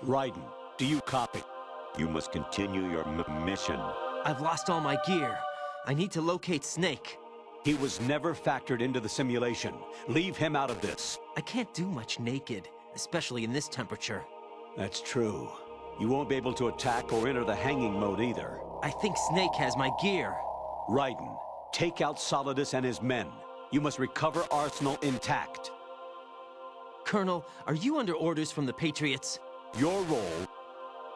Raiden, do you copy? You must continue your mission. I've lost all my gear. I need to locate Snake. He was never factored into the simulation. Leave him out of this. I can't do much naked, especially in this temperature. That's true. You won't be able to attack or enter the hanging mode either. I think Snake has my gear. Raiden, take out Solidus and his men. You must recover Arsenal intact. Colonel, are you under orders from the Patriots? Your role,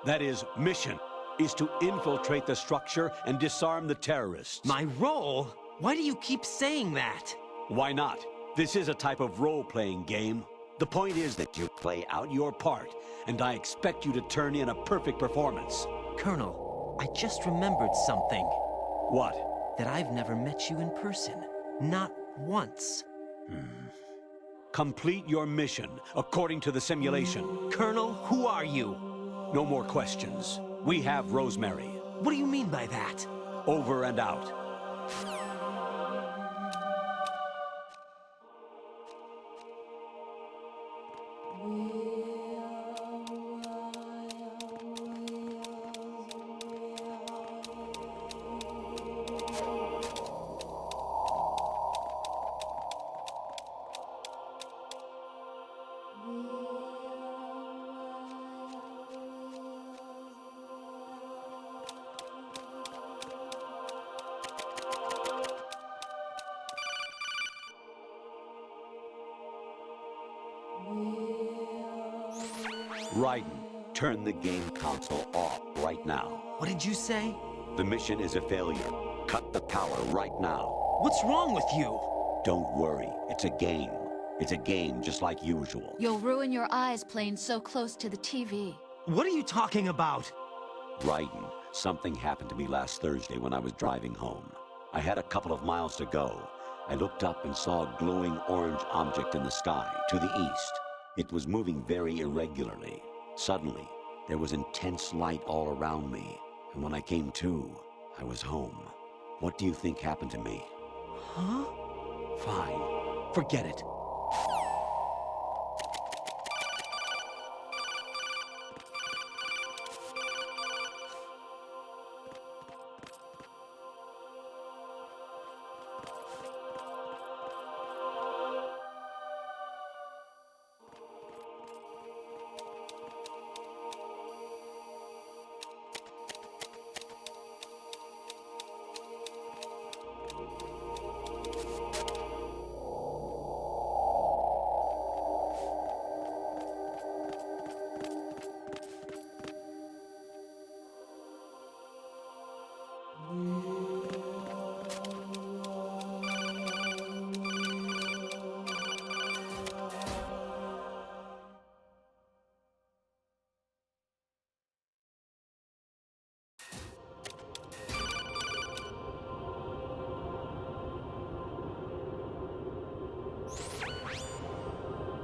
that is, mission, is to infiltrate the structure and disarm the terrorists. My role? Why do you keep saying that? Why not? This is a type of role-playing game. The point is that you play out your part, and I expect you to turn in a perfect performance. Colonel, I just remembered something. What? That I've never met you in person. Not once. Complete your mission, according to the simulation. Colonel, who are you? No more questions. We have Rosemary. What do you mean by that? Over and out. Raiden, turn the game console off right now. What did you say? The mission is a failure. Cut the power right now. What's wrong with you? Don't worry, it's a game. It's a game just like usual. You'll ruin your eyes playing so close to the TV. What are you talking about? Raiden, something happened to me last Thursday when I was driving home. I had a couple of miles to go. I looked up and saw a glowing orange object in the sky, to the east. It was moving very irregularly. Suddenly, there was intense light all around me, and when I came to, I was home. What do you think happened to me? Huh? Fine. Forget it.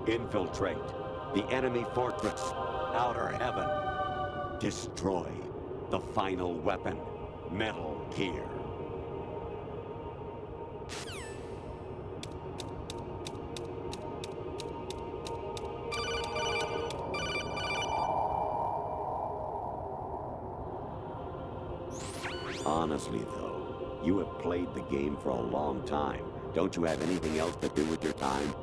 Infiltrate the enemy fortress, outer heaven. Destroy the final weapon, Metal Gear. Honestly, though, you have played the game for a long time. Don't you have anything else to do with your time?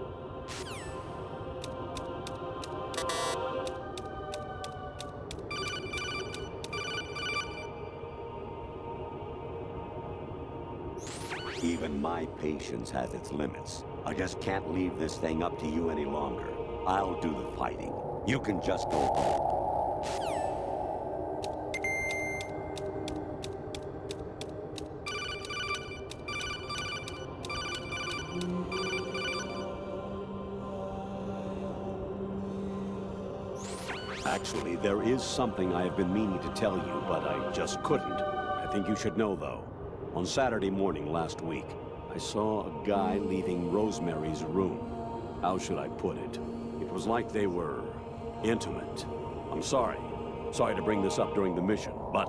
Even my patience has its limits. I just can't leave this thing up to you any longer. I'll do the fighting. You can just go home. Actually, there is something I have been meaning to tell you, but I just couldn't. I think you should know, though. On Saturday morning last week, I saw a guy leaving Rosemary's room. How should I put it? It was like they were intimate. I'm sorry. Sorry to bring this up during the mission, but...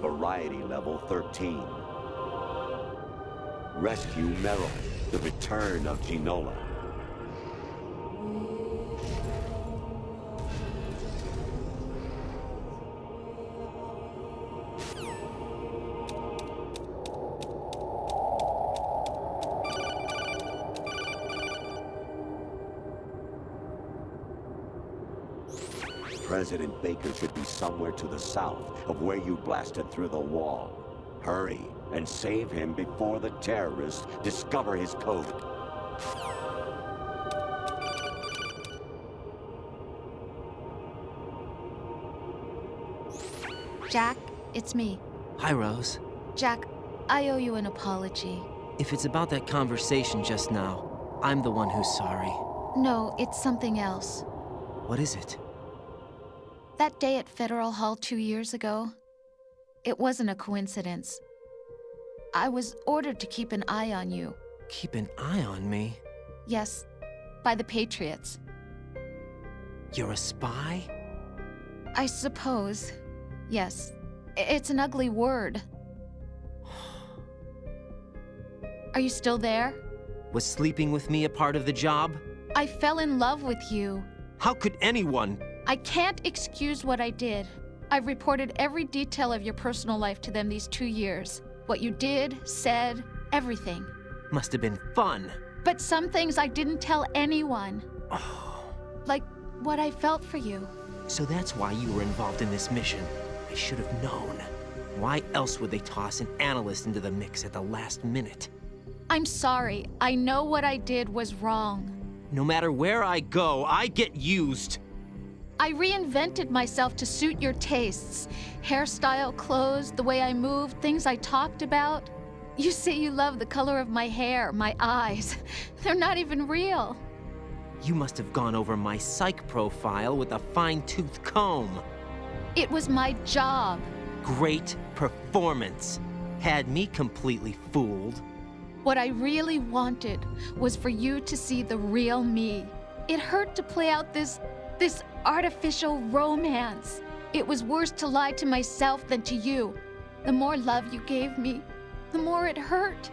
The Variety Level 13. Rescue Meryl, the return of Ginola. President Baker should be somewhere to the south of where you blasted through the wall. Hurry and save him before the terrorists discover his code. Jack, it's me. Hi, Rose. Jack, I owe you an apology. If it's about that conversation just now, I'm the one who's sorry. No, it's something else. What is it? That day at Federal Hall 2 years ago, it wasn't a coincidence. I was ordered to keep an eye on you. Keep an eye on me? Yes, by the Patriots. You're a spy? I suppose. Yes. It's an ugly word. Are you still there? Was sleeping with me a part of the job? I fell in love with you. How could anyone? I can't excuse what I did. I've reported every detail of your personal life to them these 2 years. What you did, said, everything. Must have been fun. But some things I didn't tell anyone. Like what I felt for you. So that's why you were involved in this mission. I should have known. Why else would they toss an analyst into the mix at the last minute? I'm sorry. I know what I did was wrong. No matter where I go, I get used. I reinvented myself to suit your tastes. Hairstyle, clothes, the way I moved, things I talked about. You say you love the color of my hair, my eyes. They're not even real. You must have gone over my psych profile with a fine-tooth comb. It was my job. Great performance. Had me completely fooled. What I really wanted was for you to see the real me. It hurt to play out this artificial romance. It was worse to lie to myself than to you. The more love you gave me, the more it hurt.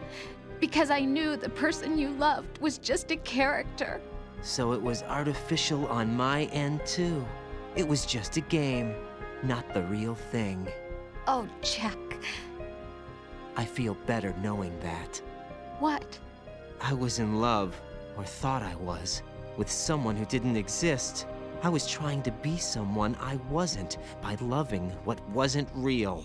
Because I knew the person you loved was just a character. So it was artificial on my end, too. It was just a game, not the real thing. Oh, Jack. I feel better knowing that. What? I was in love, or thought I was, with someone who didn't exist. I was trying to be someone I wasn't by loving what wasn't real.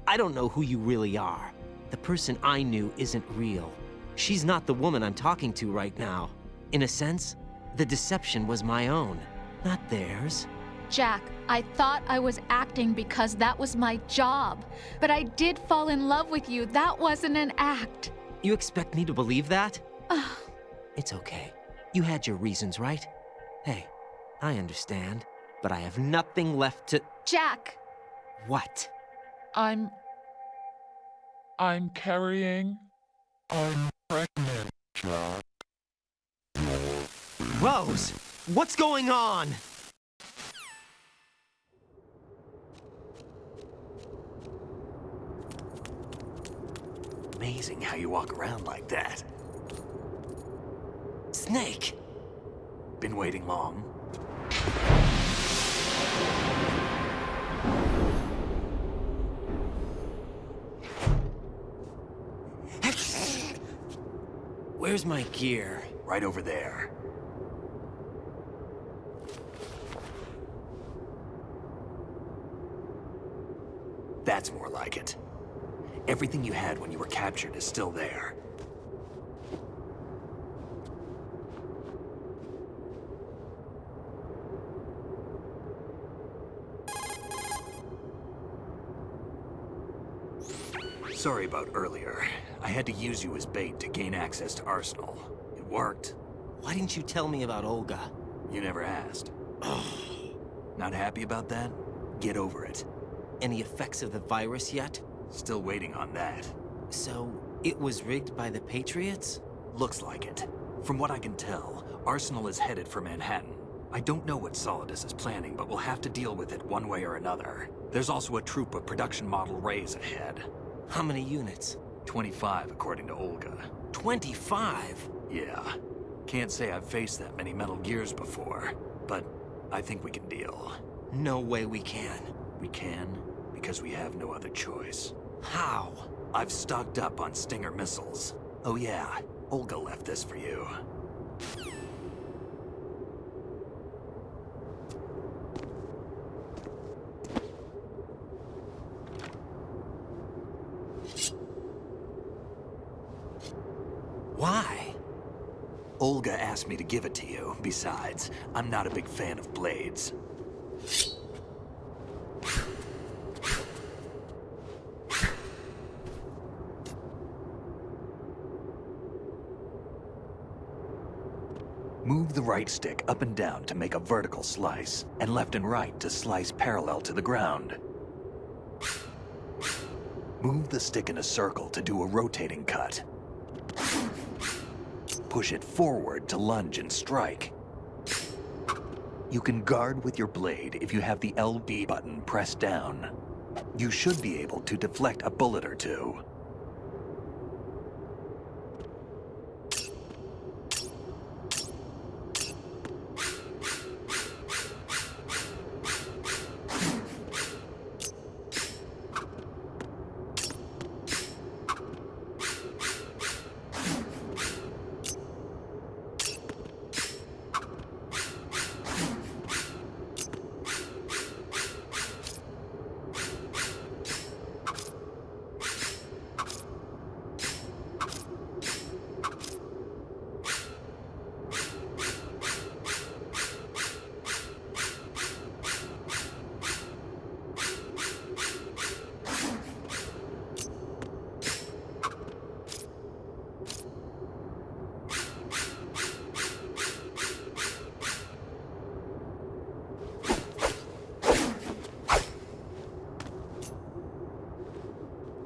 I don't know who you really are. The person I knew isn't real. She's not the woman I'm talking to right now. In a sense, the deception was my own, not theirs. Jack, I thought I was acting because that was my job. But I did fall in love with you. That wasn't an act. You expect me to believe that? It's okay. You had your reasons, right? Hey, I understand, but I have nothing left to... Jack! What? I'm carrying... I'm pregnant, Jack. Rose! What's going on? Amazing how you walk around like that. Snake! Been waiting long? Where's my gear? Right over there. That's more like it. Everything you had when you were captured is still there. Sorry about earlier. I had to use you as bait to gain access to Arsenal. It worked. Why didn't you tell me about Olga? You never asked. Not happy about that? Get over it. Any effects of the virus yet? Still waiting on that. So, it was rigged by the Patriots? Looks like it. From what I can tell, Arsenal is headed for Manhattan. I don't know what Solidus is planning, but we'll have to deal with it one way or another. There's also a troop of production model Rays ahead. How many units? 25, according to Olga. 25? Yeah. Can't say I've faced that many Metal Gears before, but I think we can deal. No way we can. We can, because we have no other choice. How? I've stocked up on Stinger missiles. Oh yeah, Olga left this for you. Why? Olga asked me to give it to you. Besides, I'm not a big fan of blades. Move the right stick up and down to make a vertical slice, and left and right to slice parallel to the ground. Move the stick in a circle to do a rotating cut. Push it forward to lunge and strike. You can guard with your blade if you have the LB button pressed down. You should be able to deflect a bullet or two.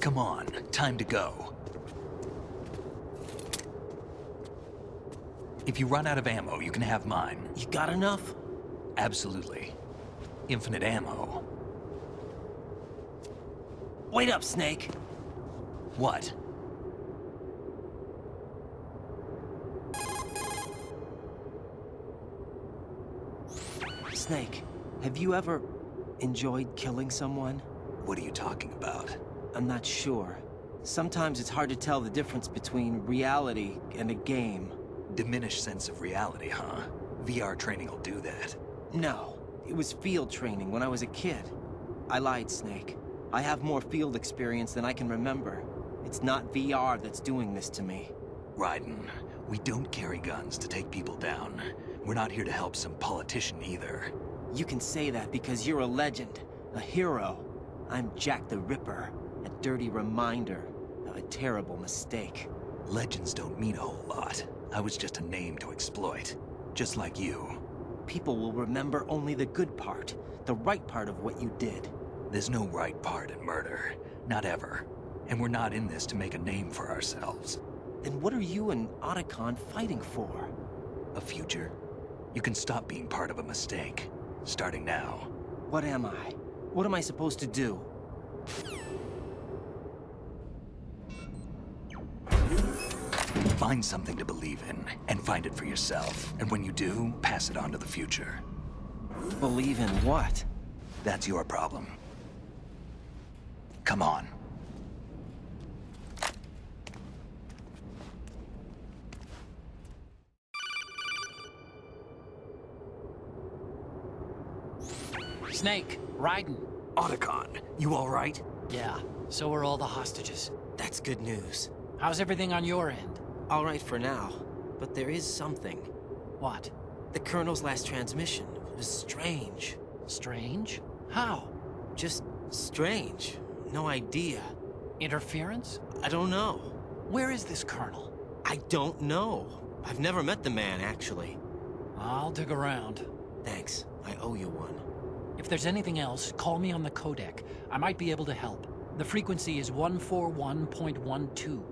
Come on, time to go. If you run out of ammo, you can have mine. You got enough? Absolutely. Infinite ammo. Wait up, Snake. What? Snake, have you ever enjoyed killing someone? What are you talking about? I'm not sure. Sometimes it's hard to tell the difference between reality and a game. Diminished sense of reality, huh? VR training will do that. No, it was field training when I was a kid. I lied, Snake. I have more field experience than I can remember. It's not VR that's doing this to me. Raiden, we don't carry guns to take people down. We're not here to help some politician either. You can say that because you're a legend, a hero. I'm Jack the Ripper, a dirty reminder of a terrible mistake. Legends don't mean a whole lot. I was just a name to exploit, just like you. People will remember only the good part, the right part of what you did. There's no right part in murder, not ever. And we're not in this to make a name for ourselves. Then what are you and Otacon fighting for? A future? You can stop being part of a mistake, starting now. What am I? What am I supposed to do? Find something to believe in, and find it for yourself. And when you do, pass it on to the future. Believe in what? That's your problem. Come on. Snake, Raiden. Otacon, you all right? Yeah, so are all the hostages. That's good news. How's everything on your end? All right for now, but there is something. What? The Colonel's last transmission was strange. Strange? How? Just strange. No idea. Interference? I don't know. Where is this Colonel? I don't know. I've never met the man, actually. I'll dig around. Thanks. I owe you one. If there's anything else, call me on the codec. I might be able to help. The frequency is 141.12.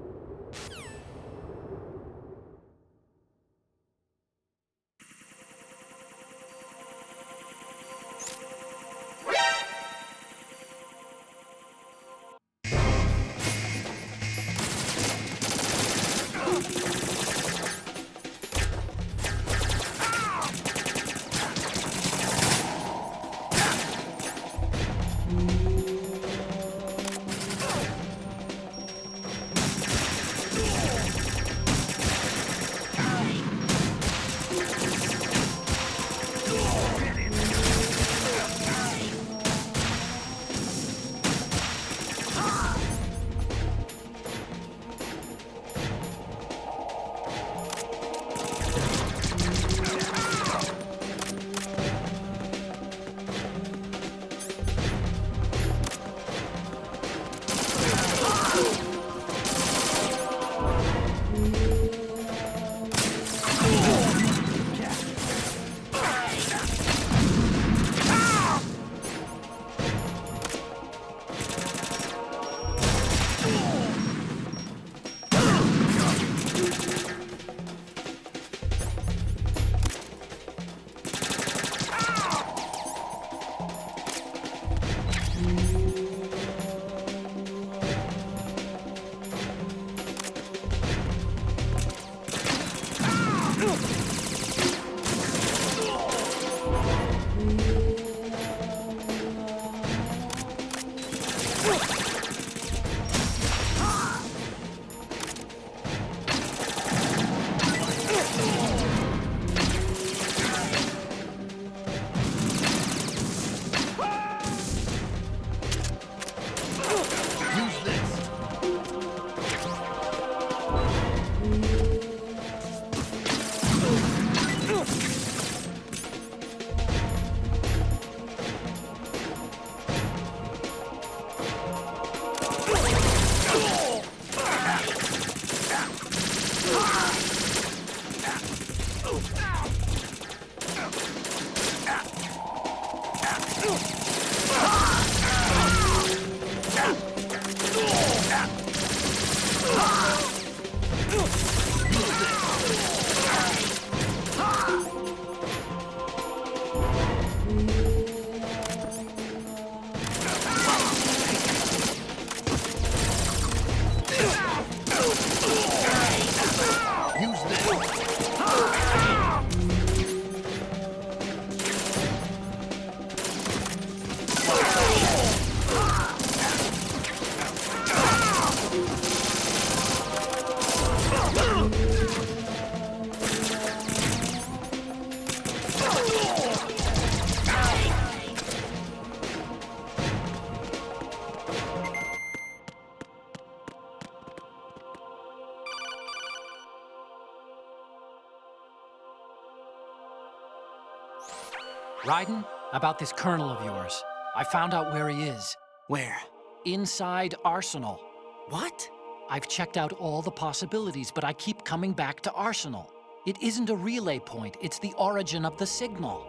Raiden, about this colonel of yours. I found out where he is. Where? Inside Arsenal. What? I've checked out all the possibilities, but I keep coming back to Arsenal. It isn't a relay point, it's the origin of the signal.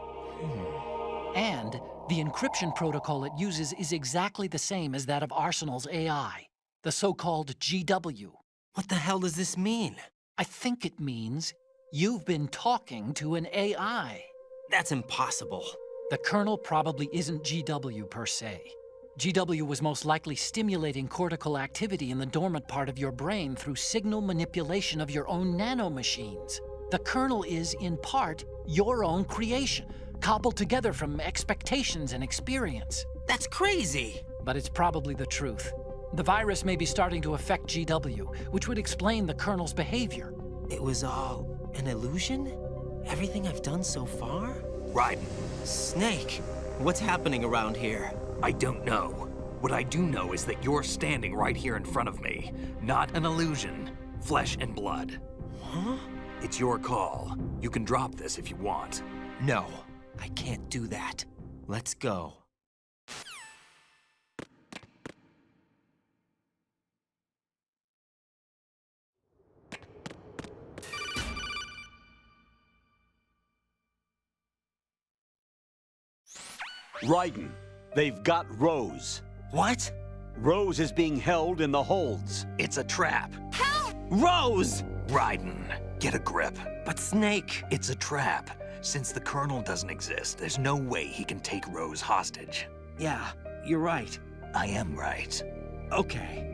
And the encryption protocol it uses is exactly the same as that of Arsenal's AI, the so-called GW. What the hell does this mean? I think it means you've been talking to an AI. That's impossible. The kernel probably isn't GW per se. GW was most likely stimulating cortical activity in the dormant part of your brain through signal manipulation of your own nanomachines. The kernel is, in part, your own creation, cobbled together from expectations and experience. That's crazy! But it's probably the truth. The virus may be starting to affect GW, which would explain the kernel's behavior. It was all an illusion? Everything I've done so far? Raiden, Snake, what's happening around here? I don't know. What I do know is that you're standing right here in front of me. Not an illusion. Flesh and blood. Huh? It's your call. You can drop this if you want. No, I can't do that. Let's go. Raiden, they've got Rose. What? Rose is being held in the holds. It's a trap. Rose! Raiden, get a grip. But Snake... It's a trap. Since the Colonel doesn't exist, there's no way he can take Rose hostage. Yeah, you're right. I am right. Okay.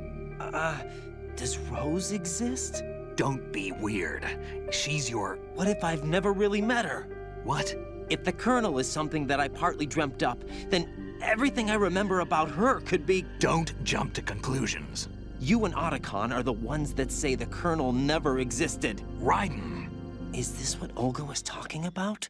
Does Rose exist? Don't be weird. She's your... What if I've never really met her? What? If the Colonel is something that I partly dreamt up, then everything I remember about her could be... Don't jump to conclusions. You and Otacon are the ones that say the Colonel never existed. Raiden! Is this what Olga was talking about?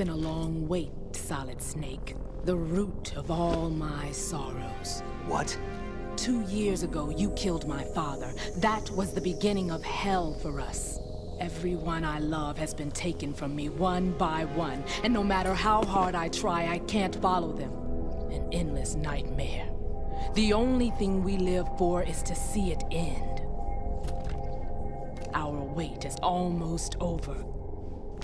been a long wait, Solid Snake. The root of all my sorrows. What? 2 years ago, you killed my father. That was the beginning of hell for us. Everyone I love has been taken from me one by one, and no matter how hard I try, I can't follow them. An endless nightmare. The only thing we live for is to see it end. Our wait is almost over.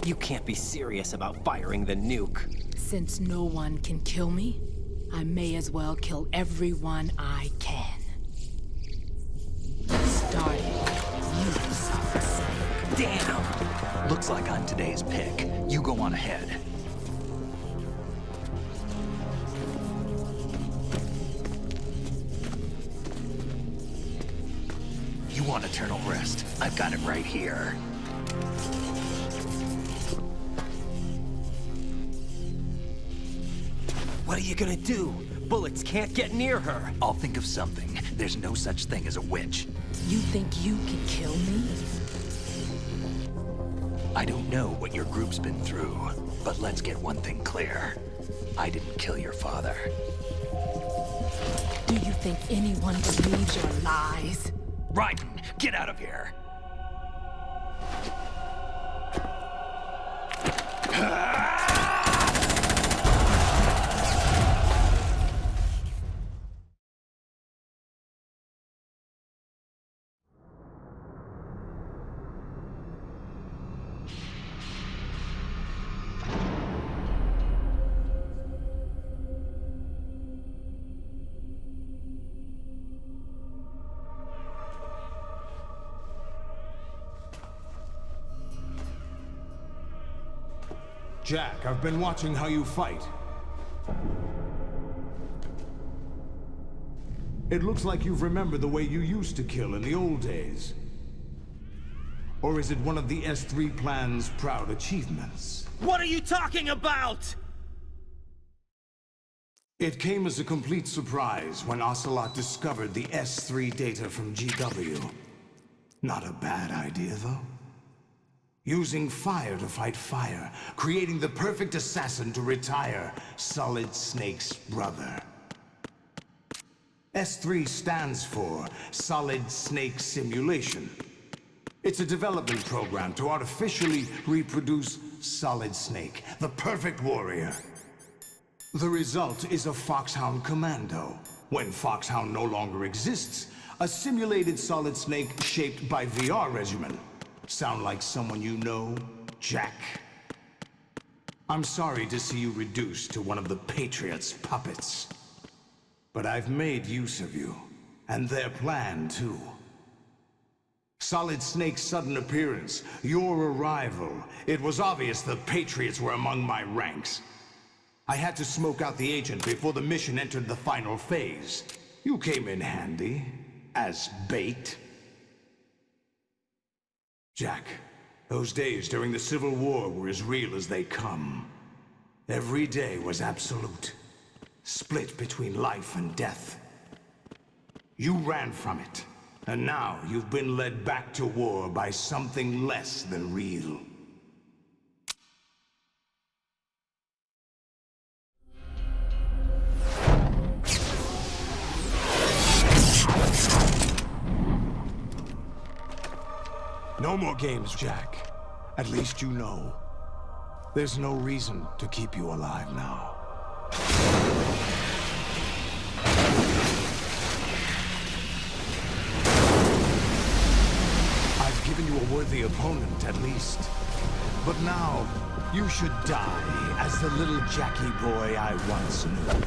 You can't be serious about firing the nuke. Since no one can kill me, I may as well kill everyone I can. Starting with you, Solid Snake. Damn! Looks like I'm today's pick. You go on ahead. You want eternal rest? I've got it right here. What are you gonna do? Bullets can't get near her. I'll think of something. There's no such thing as a witch. You think you can kill me? I don't know what your group's been through, but let's get one thing clear. I didn't kill your father. Do you think anyone believes your lies? Raiden, get out of here! Jack, I've been watching how you fight. It looks like you've remembered the way you used to kill in the old days. Or is it one of the S3 plan's proud achievements? What are you talking about? It came as a complete surprise when Ocelot discovered the S3 data from GW. Not a bad idea, though. Using fire to fight fire, creating the perfect assassin to retire Solid Snake's brother. S3 stands for Solid Snake Simulation. It's a development program to artificially reproduce Solid Snake, the perfect warrior. The result is a Foxhound Commando. When Foxhound no longer exists, a simulated Solid Snake shaped by VR regimen. Sound like someone you know, Jack? I'm sorry to see you reduced to one of the Patriots' puppets. But I've made use of you, and their plan too. Solid Snake's sudden appearance, your arrival, it was obvious the Patriots were among my ranks. I had to smoke out the agent before the mission entered the final phase. You came in handy, as bait. Jack, those days during the Civil War were as real as they come. Every day was absolute, split between life and death. You ran from it, and now you've been led back to war by something less than real. No more games, Jack. At least you know. There's no reason to keep you alive now. I've given you a worthy opponent, at least. But now, you should die as the little Jackie boy I once knew.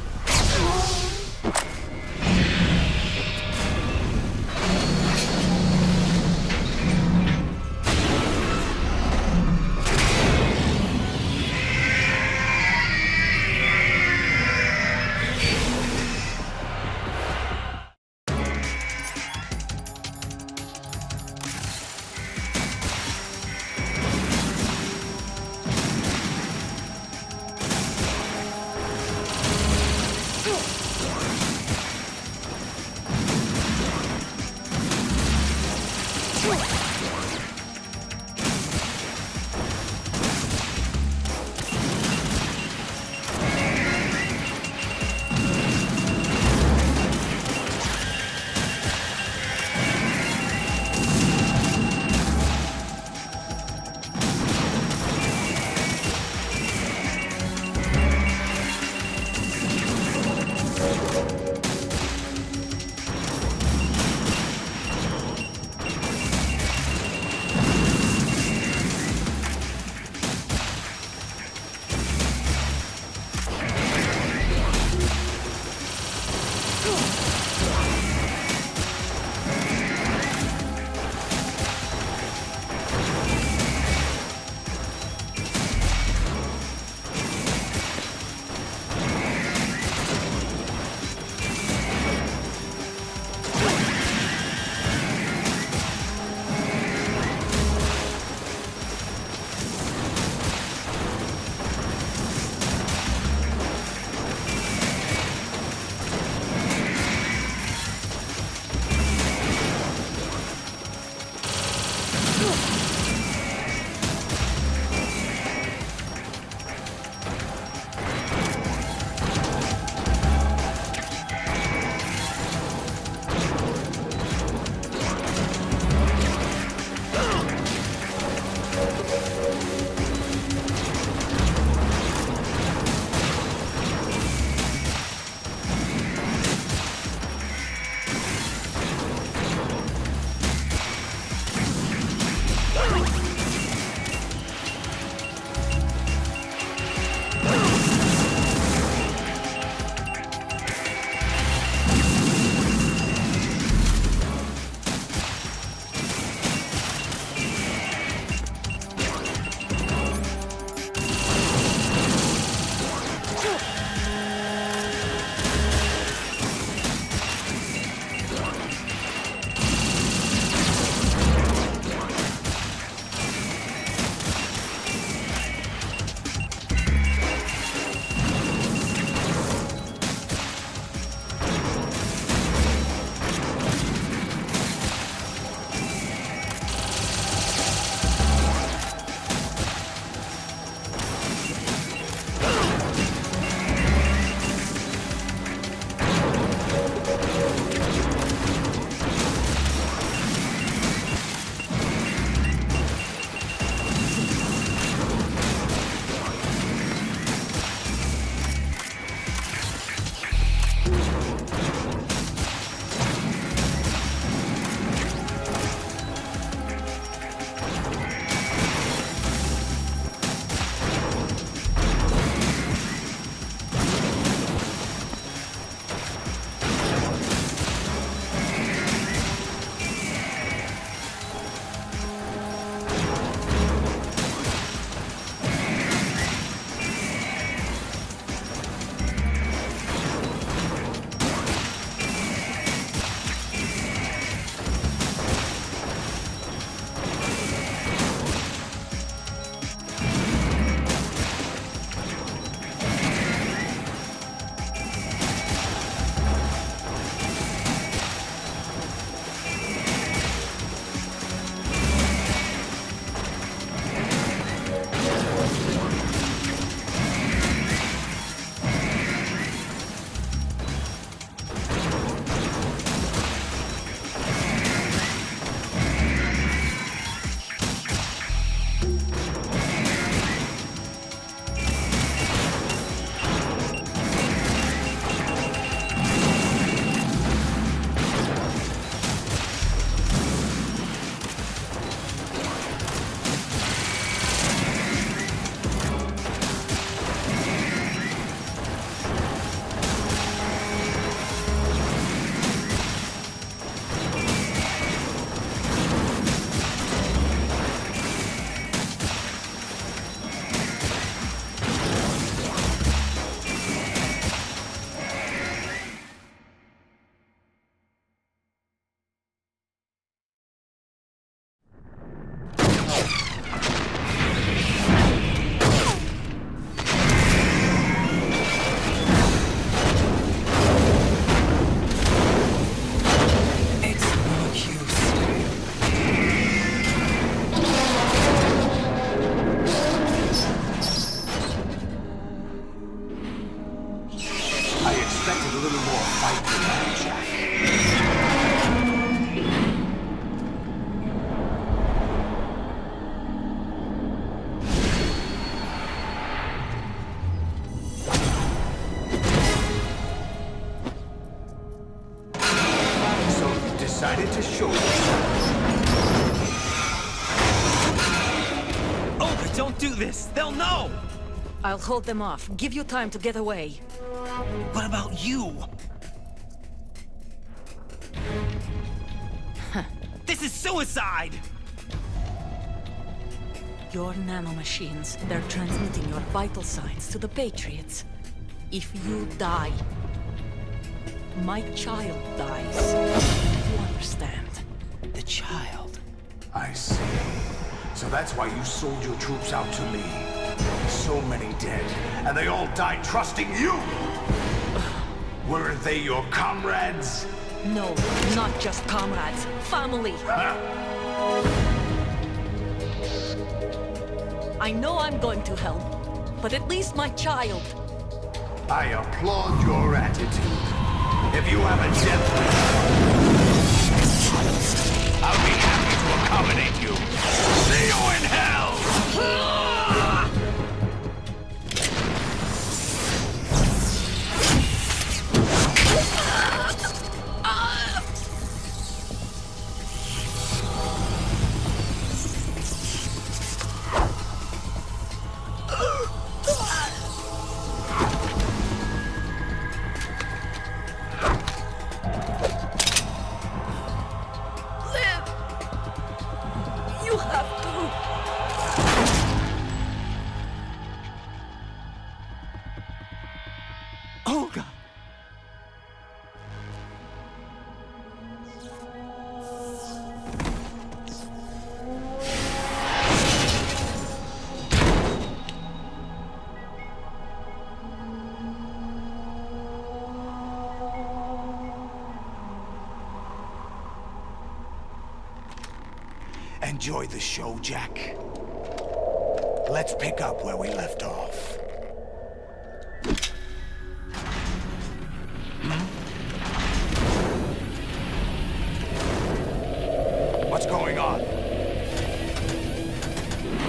decided to show you. Olga, don't do this! They'll know! I'll hold them off. Give you time to get away. What about you? This is suicide! Your nanomachines, they're transmitting your vital signs to the Patriots. If you die, my child dies. You understand? The child. I see. So that's why you sold your troops out to me. So many dead, and they all died trusting you! Weren't they your comrades? No, not just comrades. Family. I know I'm going to hell, but at least my child. I applaud your attitude. If you have a death wish, I'll be happy to accommodate you. See you in hell! You have to. Olga! Enjoy the show, Jack. Let's pick up where we left off. What's going on?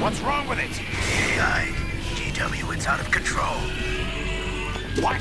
What's wrong with it? AI, GW, it's out of control. What?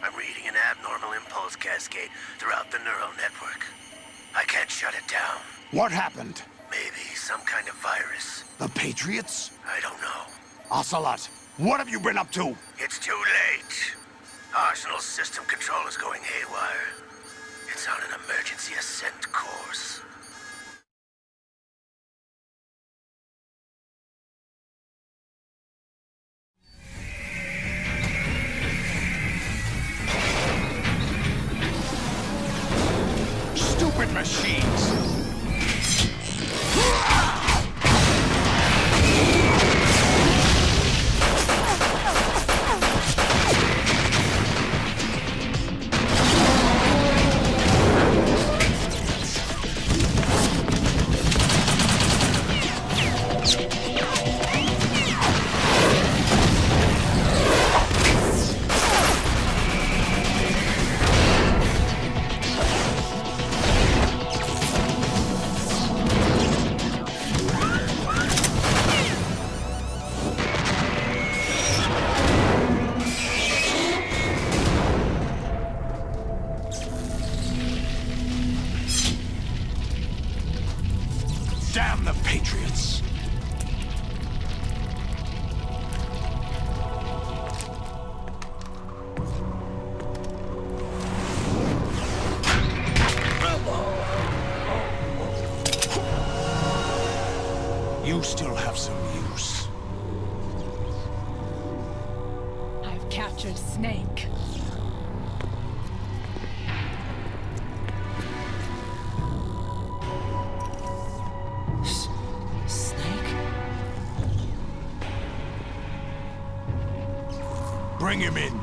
I'm reading an abnormal impulse cascade throughout the neural network. I can't shut it down. What happened? Maybe some kind of virus. The Patriots? I don't know. Ocelot, what have you been up to? It's too late. Arsenal's system control is going haywire. It's on an emergency ascent course. Stupid machines! Damn the Patriots! You still have some use. I've captured Snake. Snake? Bring him in.